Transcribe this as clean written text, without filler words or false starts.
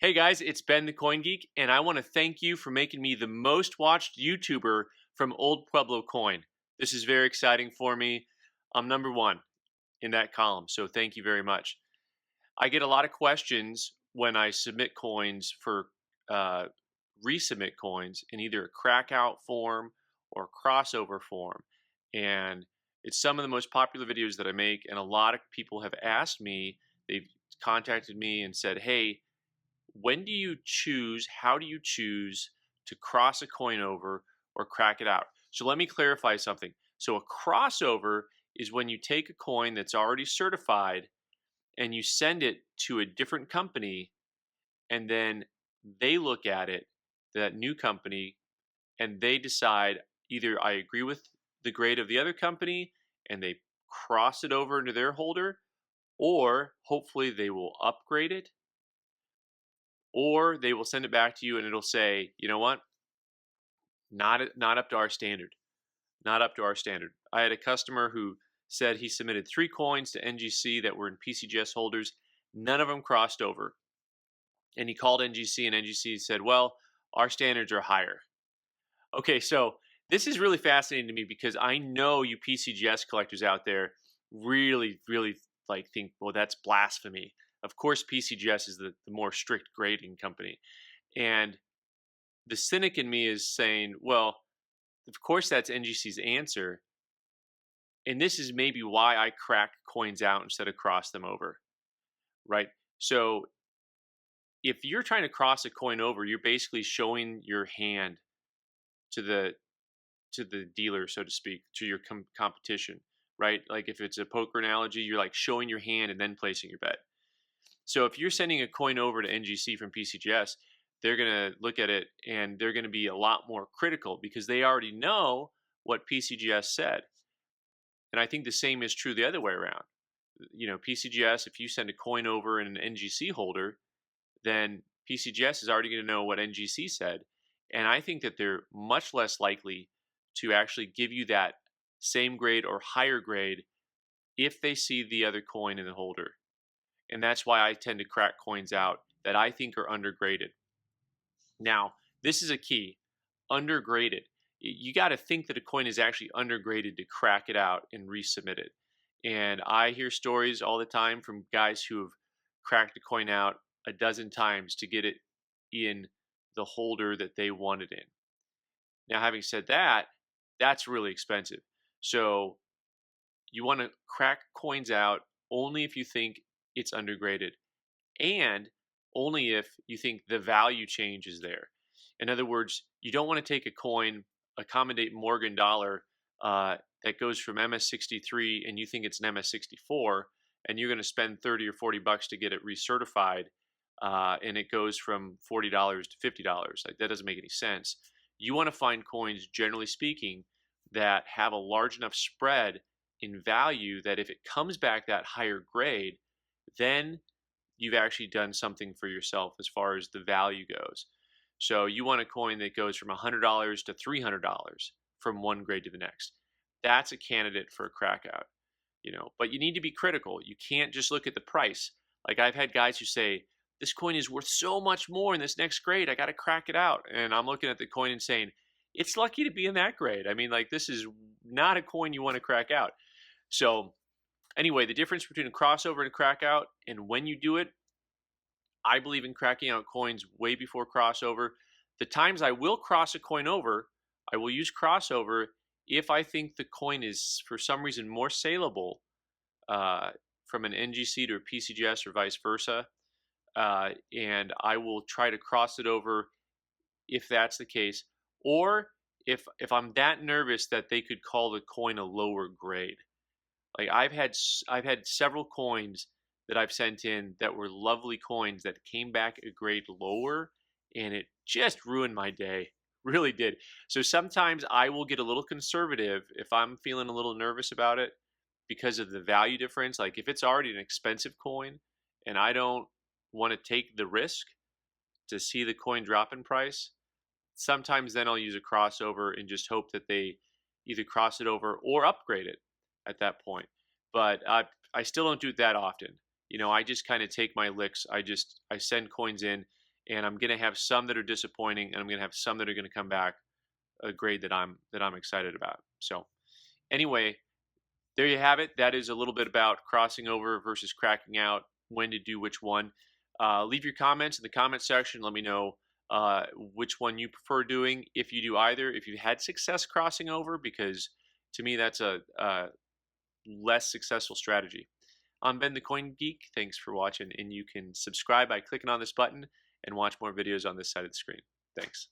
Hey guys, it's Ben the Coin Geek, and I want to thank you for making me the most watched YouTuber from Old Pueblo Coin. This is very exciting for me. I'm number one in that column, so thank you very much. I get a lot of questions when I submit coins for uh, resubmit coins in either a crackout form or crossover form. And it's some of the most popular videos that I make, and a lot of people have asked me, they've contacted me and said, hey, when do you choose, how do you choose to cross a coin over or crack it out? So let me clarify something. So a crossover is when you take a coin that's already certified and you send it to a different company, and then they look at it, that new company, and they decide either I agree with the grade of the other company and they cross it over into their holder, or hopefully they will upgrade it, or they will send it back to you and it'll say, you know what, not up to our standard, not up to our standard. I had a customer who said he submitted 3 coins to NGC that were in PCGS holders. None of them crossed over. And he called NGC, and NGC said, well, our standards are higher. Okay, so this is really fascinating to me because I know you PCGS collectors out there really like think, well, that's blasphemy. Of course, PCGS is the more strict grading company. And the cynic in me is saying, well, of course that's NGC's answer. And this is maybe why I crack coins out instead of cross them over, right? So if you're trying to cross a coin over, you're basically showing your hand to the dealer, so to speak, to your competition, right? Like if it's a poker analogy, you're like showing your hand and then placing your bet. So if you're sending a coin over to NGC from PCGS, they're going to look at it and they're going to be a lot more critical because they already know what PCGS said. And I think the same is true the other way around. You know, PCGS, if you send a coin over in an NGC holder, then PCGS is already going to know what NGC said. And I think that they're much less likely to actually give you that same grade or higher grade if they see the other coin in the holder. And that's why I tend to crack coins out that I think are undergraded. Now, this is a key, undergraded. You got to think that a coin is actually undergraded to crack it out and resubmit it. And I hear stories all the time from guys who have cracked a coin out a dozen times to get it in the holder that they want it in. Now, having said that, that's really expensive. So you want to crack coins out only if you think it's undergraded, and only if you think the value change is there. In other words, you don't want to take a coin, accommodate Morgan dollar, that goes from MS63 and you think it's an MS64, and you're going to spend 30 or 40 bucks to get it recertified, and it goes from $40 to $50. Like, that doesn't make any sense. You want to find coins, generally speaking, that have a large enough spread in value that if it comes back that higher grade, then you've actually done something for yourself as far as the value goes. So you want a coin that goes from $100 to $300 from one grade to the next. That's a candidate for a crackout, you know. But you need to be critical. You can't just look at the price. Like, I've had guys who say, this coin is worth so much more in this next grade, I got to crack it out. And I'm looking at the coin and saying, it's lucky to be in that grade. I mean, like, this is not a coin you want to crack out. So anyway, the difference between a crossover and a crackout, and when you do it, I believe in cracking out coins way before crossover. The times I will cross a coin over, I will use crossover if I think the coin is for some reason more saleable from an NGC to a PCGS or vice versa. And I will try to cross it over if that's the case, or if I'm that nervous that they could call the coin a lower grade. Like, I've had several coins that I've sent in that were lovely coins that came back a grade lower, and it just ruined my day. Really did. So sometimes I will get a little conservative if I'm feeling a little nervous about it because of the value difference. Like, if it's already an expensive coin and I don't want to take the risk to see the coin drop in price, sometimes then I'll use a crossover and just hope that they either cross it over or upgrade it at that point. But I still don't do it that often. You know, I just kind of take my licks. I send coins in, and I'm going to have some that are disappointing, and I'm going to have some that are going to come back a grade that I'm excited about. So anyway, there you have it. That is a little bit about crossing over versus cracking out, when to do which one. Leave your comments in the comment section. Let me know which one you prefer doing, if you do either, if you had success crossing over, because to me that's a less successful strategy. I'm Ben the Coin Geek. Thanks for watching, and you can subscribe by clicking on this button and watch more videos on this side of the screen. Thanks.